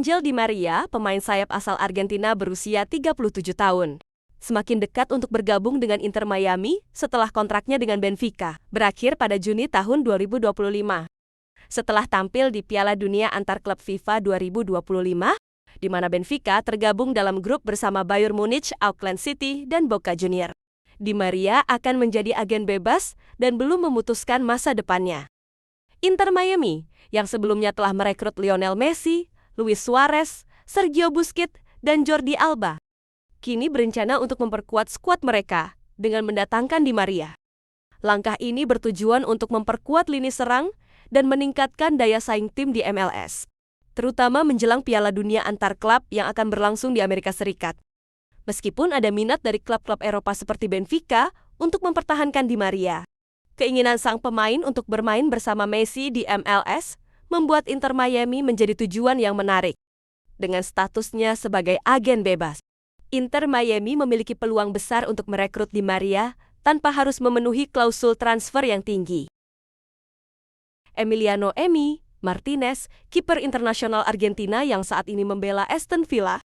Angel Di Maria, pemain sayap asal Argentina berusia 37 tahun. Semakin dekat untuk bergabung dengan Inter Miami setelah kontraknya dengan Benfica berakhir pada Juni tahun 2025. Setelah tampil di Piala Dunia Antar Klub FIFA 2025, di mana Benfica tergabung dalam grup bersama Bayern Munich, Auckland City, dan Boca Juniors. Di Maria akan menjadi agen bebas dan belum memutuskan masa depannya. Inter Miami, yang sebelumnya telah merekrut Lionel Messi, Luis Suarez, Sergio Busquets, dan Jordi Alba, kini berencana untuk memperkuat skuad mereka dengan mendatangkan Di Maria. Langkah ini bertujuan untuk memperkuat lini serang dan meningkatkan daya saing tim di MLS, terutama menjelang Piala Dunia Antar Klub yang akan berlangsung di Amerika Serikat. Meskipun ada minat dari klub-klub Eropa seperti Benfica untuk mempertahankan Di Maria, keinginan sang pemain untuk bermain bersama Messi di MLS membuat Inter Miami menjadi tujuan yang menarik. Dengan statusnya sebagai agen bebas, Inter Miami memiliki peluang besar untuk merekrut Di Maria tanpa harus memenuhi klausul transfer yang tinggi. Emiliano Martinez, kiper internasional Argentina yang saat ini membela Aston Villa,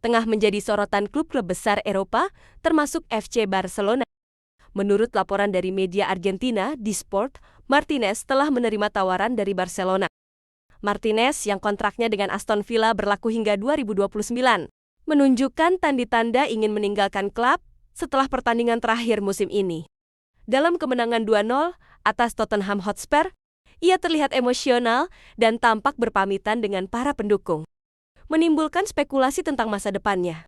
tengah menjadi sorotan klub-klub besar Eropa, termasuk FC Barcelona. Menurut laporan dari media Argentina, Disport, Martinez telah menerima tawaran dari Barcelona. Martinez, yang kontraknya dengan Aston Villa berlaku hingga 2029, menunjukkan tanda-tanda ingin meninggalkan klub setelah pertandingan terakhir musim ini. Dalam kemenangan 2-0 atas Tottenham Hotspur, ia terlihat emosional dan tampak berpamitan dengan para pendukung, menimbulkan spekulasi tentang masa depannya.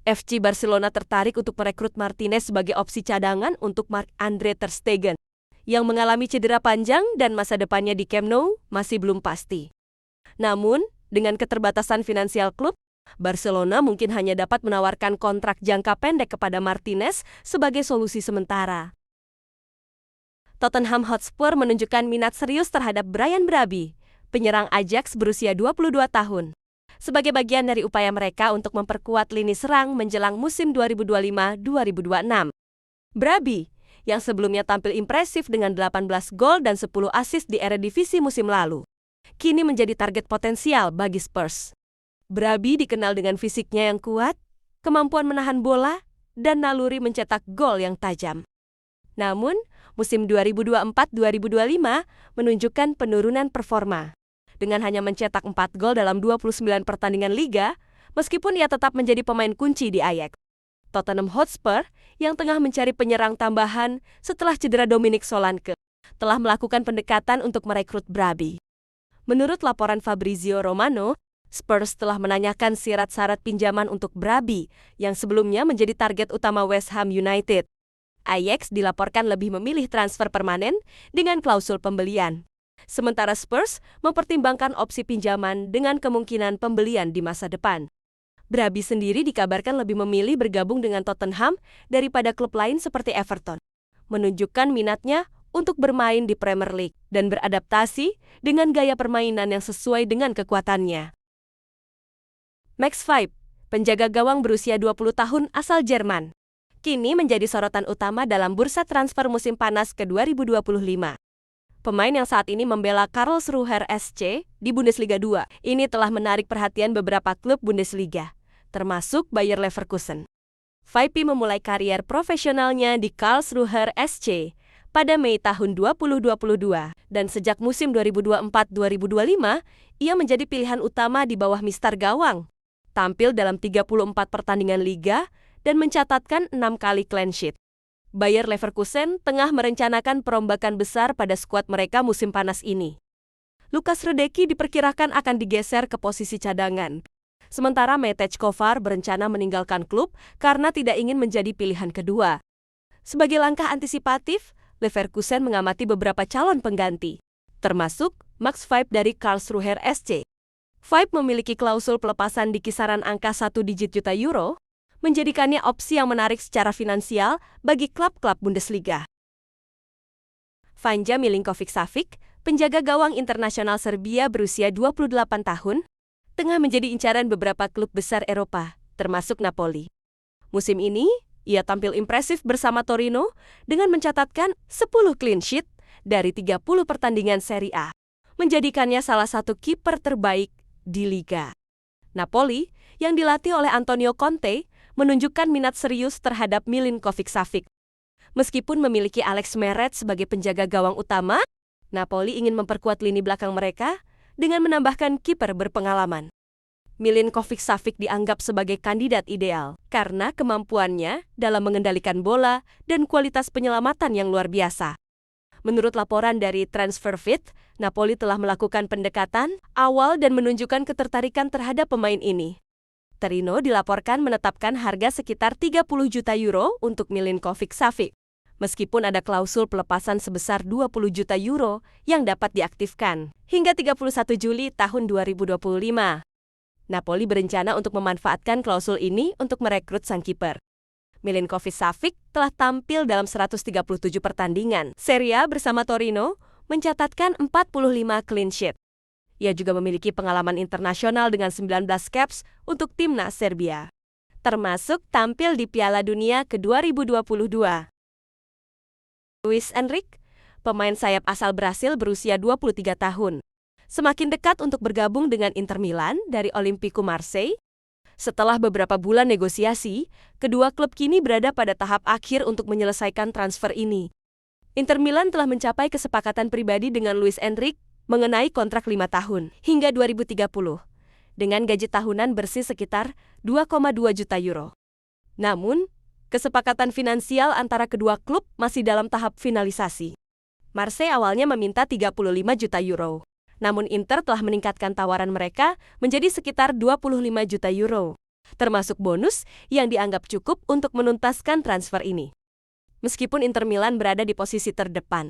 FC Barcelona tertarik untuk merekrut Martinez sebagai opsi cadangan untuk Marc-Andre ter Stegen, yang mengalami cedera panjang dan masa depannya di Camp Nou masih belum pasti. Namun, dengan keterbatasan finansial klub, Barcelona mungkin hanya dapat menawarkan kontrak jangka pendek kepada Martinez sebagai solusi sementara. Tottenham Hotspur menunjukkan minat serius terhadap Brian Brahim, penyerang Ajax berusia 22 tahun. Sebagai bagian dari upaya mereka untuk memperkuat lini serang menjelang musim 2025-2026. Brahim, yang sebelumnya tampil impresif dengan 18 gol dan 10 assist di Eredivisie musim lalu, kini menjadi target potensial bagi Spurs. Brahim dikenal dengan fisiknya yang kuat, kemampuan menahan bola, dan naluri mencetak gol yang tajam. Namun, musim 2024-2025 menunjukkan penurunan performa. Dengan hanya mencetak 4 gol dalam 29 pertandingan liga, meskipun ia tetap menjadi pemain kunci di Ajax. Tottenham Hotspur, yang tengah mencari penyerang tambahan setelah cedera Dominic Solanke, telah melakukan pendekatan untuk merekrut Brahim. Menurut laporan Fabrizio Romano, Spurs telah menanyakan syarat-syarat pinjaman untuk Brahim, yang sebelumnya menjadi target utama West Ham United. Ajax dilaporkan lebih memilih transfer permanen dengan klausul pembelian. Sementara Spurs mempertimbangkan opsi pinjaman dengan kemungkinan pembelian di masa depan. Brahim sendiri dikabarkan lebih memilih bergabung dengan Tottenham daripada klub lain seperti Everton, menunjukkan minatnya untuk bermain di Premier League dan beradaptasi dengan gaya permainan yang sesuai dengan kekuatannya. Max Vibe, penjaga gawang berusia 20 tahun asal Jerman, kini menjadi sorotan utama dalam bursa transfer musim panas ke-2025. Pemain yang saat ini membela Karlsruher SC di Bundesliga 2 ini telah menarik perhatian beberapa klub Bundesliga, termasuk Bayer Leverkusen. Vibe memulai karier profesionalnya di Karlsruher SC pada Mei tahun 2022, dan sejak musim 2024-2025, ia menjadi pilihan utama di bawah Mister Gawang. Tampil dalam 34 pertandingan liga dan mencatatkan 6 kali clean sheet. Bayer Leverkusen tengah merencanakan perombakan besar pada skuad mereka musim panas ini. Lukas Hradecky diperkirakan akan digeser ke posisi cadangan. Sementara Matej Kovar berencana meninggalkan klub karena tidak ingin menjadi pilihan kedua. Sebagai langkah antisipatif, Leverkusen mengamati beberapa calon pengganti, termasuk Max Vibe dari Karlsruher SC. Vibe memiliki klausul pelepasan di kisaran angka 1 digit juta euro, menjadikannya opsi yang menarik secara finansial bagi klub-klub Bundesliga. Vanja Milinkovic-Savic, penjaga gawang internasional Serbia berusia 28 tahun, tengah menjadi incaran beberapa klub besar Eropa, termasuk Napoli. Musim ini, ia tampil impresif bersama Torino dengan mencatatkan 10 clean sheet dari 30 pertandingan Serie A, menjadikannya salah satu kiper terbaik di liga. Napoli, yang dilatih oleh Antonio Conte, menunjukkan minat serius terhadap Milinkovic-Savic. Meskipun memiliki Alex Meret sebagai penjaga gawang utama, Napoli ingin memperkuat lini belakang mereka dengan menambahkan kiper berpengalaman. Milinkovic-Savic dianggap sebagai kandidat ideal karena kemampuannya dalam mengendalikan bola dan kualitas penyelamatan yang luar biasa. Menurut laporan dari TransferFit, Napoli telah melakukan pendekatan awal dan menunjukkan ketertarikan terhadap pemain ini. Torino dilaporkan menetapkan harga sekitar 30 juta euro untuk Milinkovic-Savic, meskipun ada klausul pelepasan sebesar 20 juta euro yang dapat diaktifkan hingga 31 Juli tahun 2025. Napoli berencana untuk memanfaatkan klausul ini untuk merekrut sang kiper. Milinkovic-Savic telah tampil dalam 137 pertandingan Serie A bersama Torino, mencatatkan 45 clean sheet. Ia juga memiliki pengalaman internasional dengan 19 caps untuk timnas Serbia, termasuk tampil di Piala Dunia ke-2022. Luis Enrique, pemain sayap asal Brasil berusia 23 tahun, semakin dekat untuk bergabung dengan Inter Milan dari Olympique Marseille. Setelah beberapa bulan negosiasi, kedua klub kini berada pada tahap akhir untuk menyelesaikan transfer ini. Inter Milan telah mencapai kesepakatan pribadi dengan Luis Enrique mengenai kontrak 5 tahun hingga 2030, dengan gaji tahunan bersih sekitar 2,2 juta euro. Namun, kesepakatan finansial antara kedua klub masih dalam tahap finalisasi. Marseille awalnya meminta 35 juta euro. Namun Inter telah meningkatkan tawaran mereka menjadi sekitar 25 juta euro, termasuk bonus yang dianggap cukup untuk menuntaskan transfer ini. Meskipun Inter Milan berada di posisi terdepan,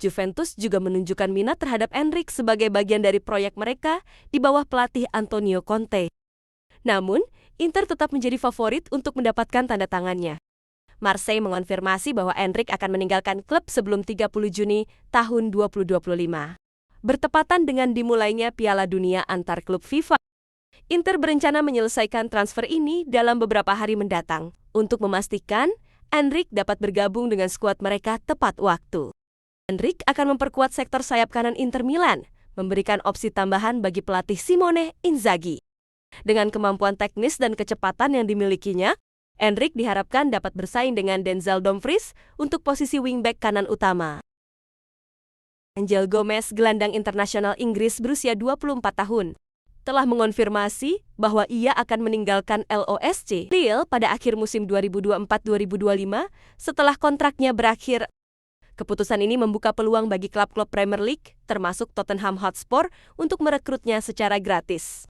Juventus juga menunjukkan minat terhadap Enrique sebagai bagian dari proyek mereka di bawah pelatih Antonio Conte. Namun, Inter tetap menjadi favorit untuk mendapatkan tanda tangannya. Marseille mengonfirmasi bahwa Enrique akan meninggalkan klub sebelum 30 Juni tahun 2025. Bertepatan dengan dimulainya Piala Dunia antar klub FIFA. Inter berencana menyelesaikan transfer ini dalam beberapa hari mendatang untuk memastikan Enrique dapat bergabung dengan skuad mereka tepat waktu. Enrique akan memperkuat sektor sayap kanan Inter Milan, memberikan opsi tambahan bagi pelatih Simone Inzaghi. Dengan kemampuan teknis dan kecepatan yang dimilikinya, Enrique diharapkan dapat bersaing dengan Denzel Dumfries untuk posisi wingback kanan utama. Angel Gomez, gelandang internasional Inggris berusia 24 tahun, telah mengonfirmasi bahwa ia akan meninggalkan LOSC Lille pada akhir musim 2024-2025 setelah kontraknya berakhir. Keputusan ini membuka peluang bagi klub-klub Premier League, termasuk Tottenham Hotspur, untuk merekrutnya secara gratis.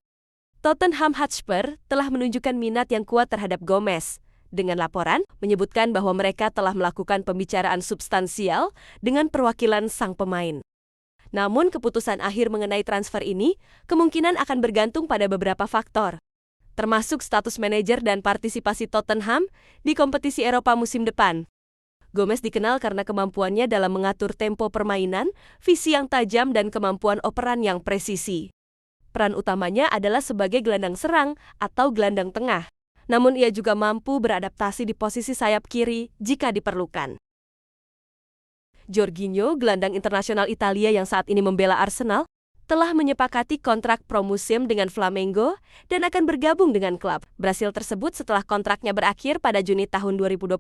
Tottenham Hotspur telah menunjukkan minat yang kuat terhadap Gomez, dengan laporan menyebutkan bahwa mereka telah melakukan pembicaraan substansial dengan perwakilan sang pemain. Namun keputusan akhir mengenai transfer ini kemungkinan akan bergantung pada beberapa faktor, termasuk status manajer dan partisipasi Tottenham di kompetisi Eropa musim depan. Gomez dikenal karena kemampuannya dalam mengatur tempo permainan, visi yang tajam dan kemampuan operan yang presisi. Peran utamanya adalah sebagai gelandang serang atau gelandang tengah. Namun ia juga mampu beradaptasi di posisi sayap kiri jika diperlukan. Jorginho, gelandang internasional Italia yang saat ini membela Arsenal, telah menyepakati kontrak promusim dengan Flamengo dan akan bergabung dengan klub Brasil tersebut setelah kontraknya berakhir pada Juni tahun 2025.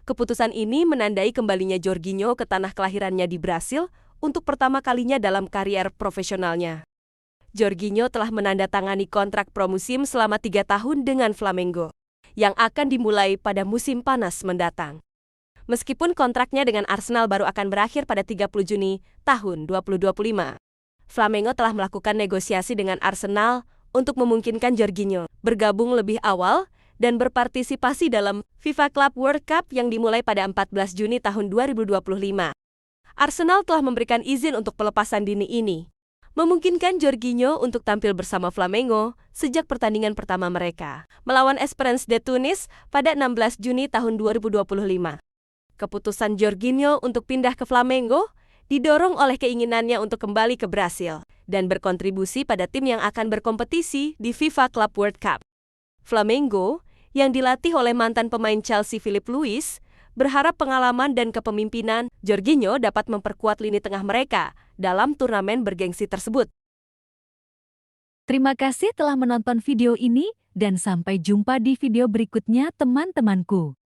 Keputusan ini menandai kembalinya Jorginho ke tanah kelahirannya di Brasil untuk pertama kalinya dalam karier profesionalnya. Jorginho telah menandatangani kontrak promusim selama 3 tahun dengan Flamengo, yang akan dimulai pada musim panas mendatang. Meskipun kontraknya dengan Arsenal baru akan berakhir pada 30 Juni tahun 2025, Flamengo telah melakukan negosiasi dengan Arsenal untuk memungkinkan Jorginho bergabung lebih awal dan berpartisipasi dalam FIFA Club World Cup yang dimulai pada 14 Juni tahun 2025. Arsenal telah memberikan izin untuk pelepasan dini ini, memungkinkan Jorginho untuk tampil bersama Flamengo sejak pertandingan pertama mereka melawan Esperance de Tunis pada 16 Juni tahun 2025. Keputusan Jorginho untuk pindah ke Flamengo didorong oleh keinginannya untuk kembali ke Brasil dan berkontribusi pada tim yang akan berkompetisi di FIFA Club World Cup. Flamengo, yang dilatih oleh mantan pemain Chelsea Philippe Luis, berharap pengalaman dan kepemimpinan Jorginho dapat memperkuat lini tengah mereka dalam turnamen bergengsi tersebut. Terima kasih telah menonton video ini dan sampai jumpa di video berikutnya teman-temanku.